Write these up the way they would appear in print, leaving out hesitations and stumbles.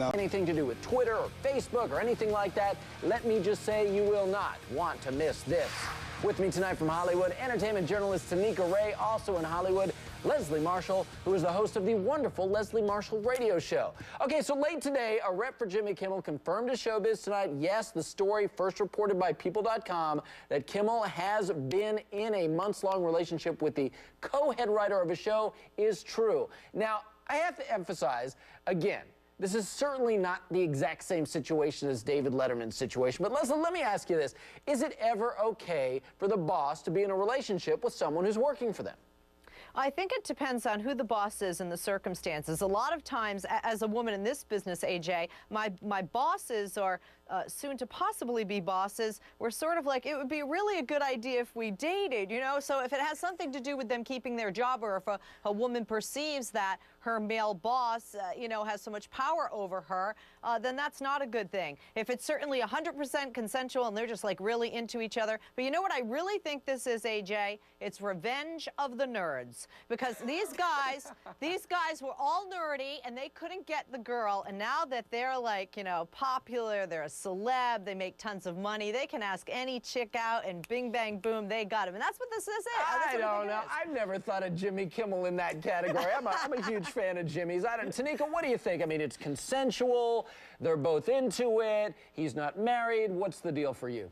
Anything to do with Twitter or Facebook or anything like that, let me just say you will not want to miss this. With me tonight from Hollywood, entertainment journalist Tanika Ray, also in Hollywood, Leslie Marshall, who is the host of the wonderful Leslie Marshall radio show. Okay, so late today, a rep for Jimmy Kimmel confirmed to Showbiz tonight, yes, the story first reported by People.com that Kimmel has been in a months-long relationship with the co-head writer of a show is true. Now, I have to emphasize, again, this is certainly not the exact same situation as David Letterman's situation. But Leslie, let me ask you this. Is it ever okay for the boss to be in a relationship with someone who's working for them? I think it depends on who the boss is and the circumstances. A lot of times, as a woman in this business, AJ, my bosses are soon to possibly be bosses. We're sort of like, it would be really a good idea if we dated, you know? So if it has something to do with them keeping their job, or if a woman perceives that her male boss, you know, has so much power over her, then that's not a good thing. If it's certainly 100% consensual and they're just like really into each other. But you know what I really think this is, AJ? It's revenge of the nerds. Because these guys were all nerdy and they couldn't get the girl, and now that they're like, you know, popular, they're a celeb, they make tons of money, they can ask any chick out and bing bang boom, they got him. And that's what this is. I don't know. I've never thought of Jimmy Kimmel in that category. I'm a huge fan of Jimmy's. Tanika, what do you think? I mean, it's consensual, they're both into it, he's not married. What's the deal for you?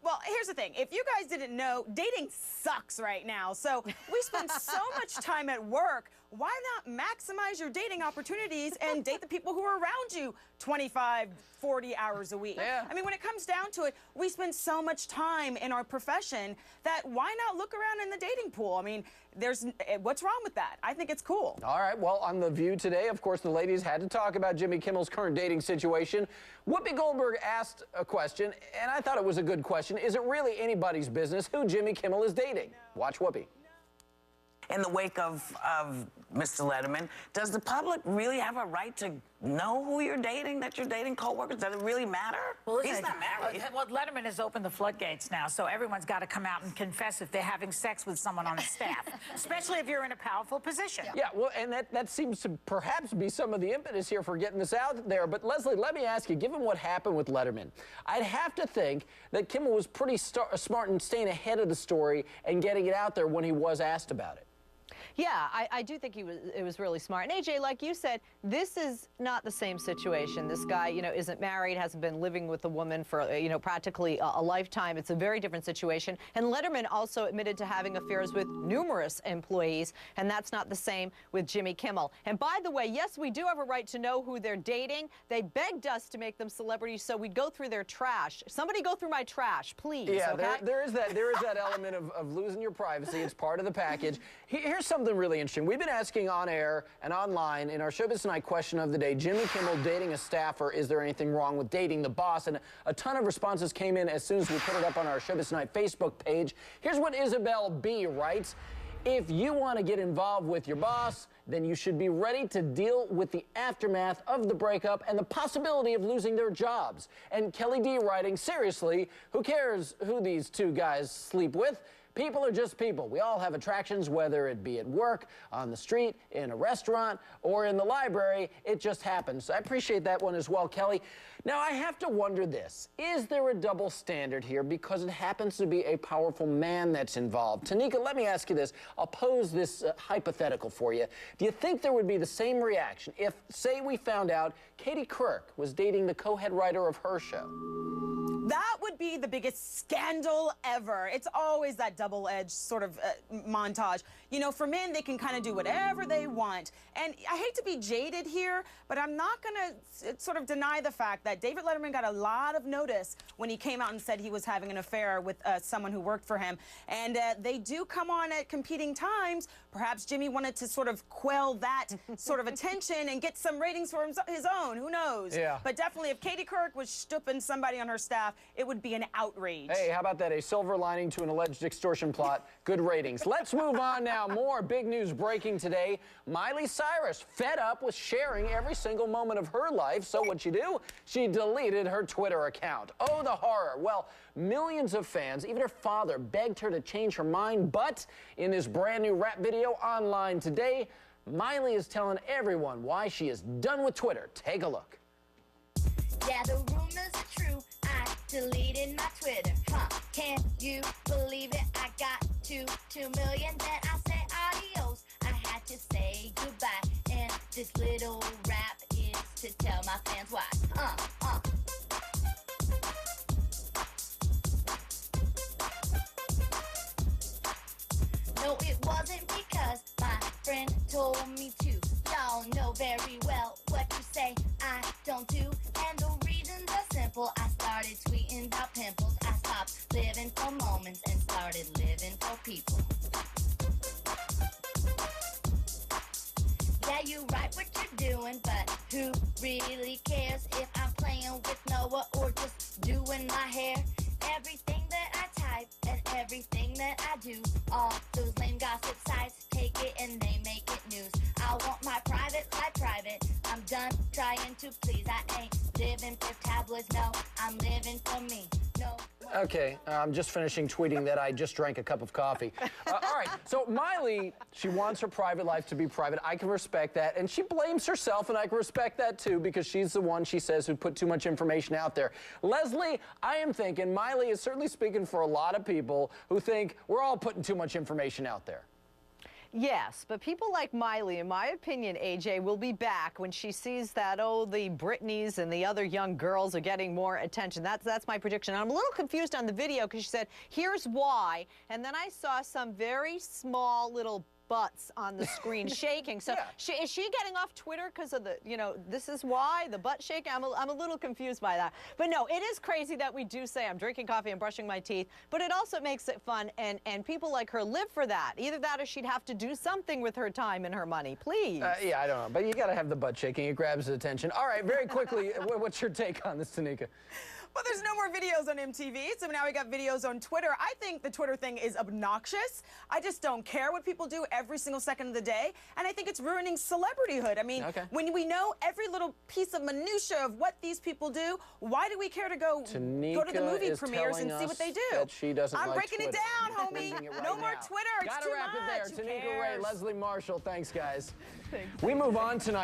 Well, here's the thing. If you guys didn't know, dating sucks right now. So we spend so much time at work. Why not maximize your dating opportunities and date the people who are around you 25, 40 hours a week? Yeah. I mean, when it comes down to it, we spend so much time in our profession that why not look around in the dating pool? I mean, what's wrong with that? I think it's cool. All right, well, on The View today, of course, the ladies had to talk about Jimmy Kimmel's current dating situation. Whoopi Goldberg asked a question, and I thought it was a good question. Is it really anybody's business who Jimmy Kimmel is dating? No. Watch Whoopi. In the wake of Mr. Letterman, does the public really have a right to know who you're dating, that you're dating coworkers? Does it really matter? Well, he's not married. Well, Letterman has opened the floodgates now, so everyone's got to come out and confess if they're having sex with someone on the staff, especially if you're in a powerful position. Yeah, well, and that seems to perhaps be some of the impetus here for getting this out there. But Leslie, let me ask you, given what happened with Letterman, I'd have to think that Kimmel was pretty smart in staying ahead of the story and getting it out there when he was asked about it. Yeah, I do think it was really smart. And AJ, like you said, this is not the same situation. This guy, you know, isn't married, hasn't been living with a woman for, you know, practically a lifetime. It's a very different situation. And Letterman also admitted to having affairs with numerous employees, and that's not the same with Jimmy Kimmel. And by the way, yes, we do have a right to know who they're dating. They begged us to make them celebrities, so we'd go through their trash. Somebody go through my trash, please. Yeah, okay? there is that element of losing your privacy. It's part of the package. Here's something really interesting. We've been asking on air and online in our Showbiz Tonight question of the day, Jimmy Kimmel dating a staffer, is there anything wrong with dating the boss? And a ton of responses came in as soon as we put it up on our Showbiz Tonight Facebook page. Here's what Isabel B. writes. If you want to get involved with your boss, then you should be ready to deal with the aftermath of the breakup and the possibility of losing their jobs. And Kelly D. writing, seriously, who cares who these two guys sleep with? People are just people. We all have attractions, whether it be at work, on the street, in a restaurant, or in the library. It just happens. I appreciate that one as well, Kelly. Now, I have to wonder this. Is there a double standard here because it happens to be a powerful man that's involved? Tanika, let me ask you this. I'll pose this hypothetical for you. Do you think there would be the same reaction if, say, we found out Katie Couric was dating the co-head writer of her show? That would be the biggest scandal ever. It's always that double-edged sort of montage. You know, for men, they can kind of do whatever they want. And I hate to be jaded here, but I'm not going to sort of deny the fact that David Letterman got a lot of notice when he came out and said he was having an affair with someone who worked for him. And they do come on at competing times. Perhaps Jimmy wanted to sort of quell that sort of attention and get some ratings for his own. Who knows? Yeah. But definitely, if Katie Couric was stooping somebody on her staff, it would be an outrage. Hey, how about that? A silver lining to an alleged extortion plot. Good ratings. Let's move on now. More big news breaking today. Miley Cyrus fed up with sharing every single moment of her life. So what'd she do? She deleted her Twitter account. Oh, the horror. Well, millions of fans, even her father, begged her to change her mind. But in this brand new rap video online today, Miley is telling everyone why she is done with Twitter. Take a look. Yeah, the rumors are true. I deleted my Twitter. Can you believe it? I got 2 million. Then I said adios. I had to say goodbye. And this little rap is to tell my fans why. No, it wasn't because my friend told me to. Y'all know very well what you say I don't do. And the reasons are simple. I started tweeting about pimples. I stopped living for moments and started living for people. Yeah, you right what you're doing, but who really cares if I'm playing with Noah or just doing my hair? Everything that I type and everything that I do, all those lame gossip sites take it and they make it news. I want my private life private. I'm done trying to please. I ain't living for tabloids, no, I'm living for me. No. Okay, I'm just finishing tweeting that I just drank a cup of coffee. All right, so Miley, she wants her private life to be private. I can respect that, and she blames herself, and I can respect that too, because she's the one, she says, who put too much information out there. Leslie, I am thinking Miley is certainly speaking for a lot of people who think we're all putting too much information out there. Yes, but people like Miley, in my opinion, AJ, will be back when she sees that, oh, the Britneys and the other young girls are getting more attention. That's my prediction. I'm a little confused on the video because she said, here's why. And then I saw some very small little butts on the screen shaking. So is she getting off Twitter because of the, this is why, the butt shaking? I'm a little confused by that. But no, it is crazy that we do say I'm drinking coffee and brushing my teeth, but it also makes it fun, and people like her live for that. Either that or she'd have to do something with her time and her money, please. Yeah, I don't know, but you got to have the butt shaking. It grabs attention. All right, very quickly, what's your take on this, Tanika? Well, there's no more videos on MTV, so now we got videos on Twitter. I think the Twitter thing is obnoxious. I just don't care what people do every single second of the day, and I think it's ruining celebrityhood. I mean, when we know every little piece of minutia of what these people do, why do we care to go to the movie premieres and see what they do? That she doesn't I'm like breaking Twitter. it down, homie. No more Twitter. It's Gotta too wrap much. it there. Who Tanika Ray, cares? Leslie Marshall, thanks, guys. We move on tonight.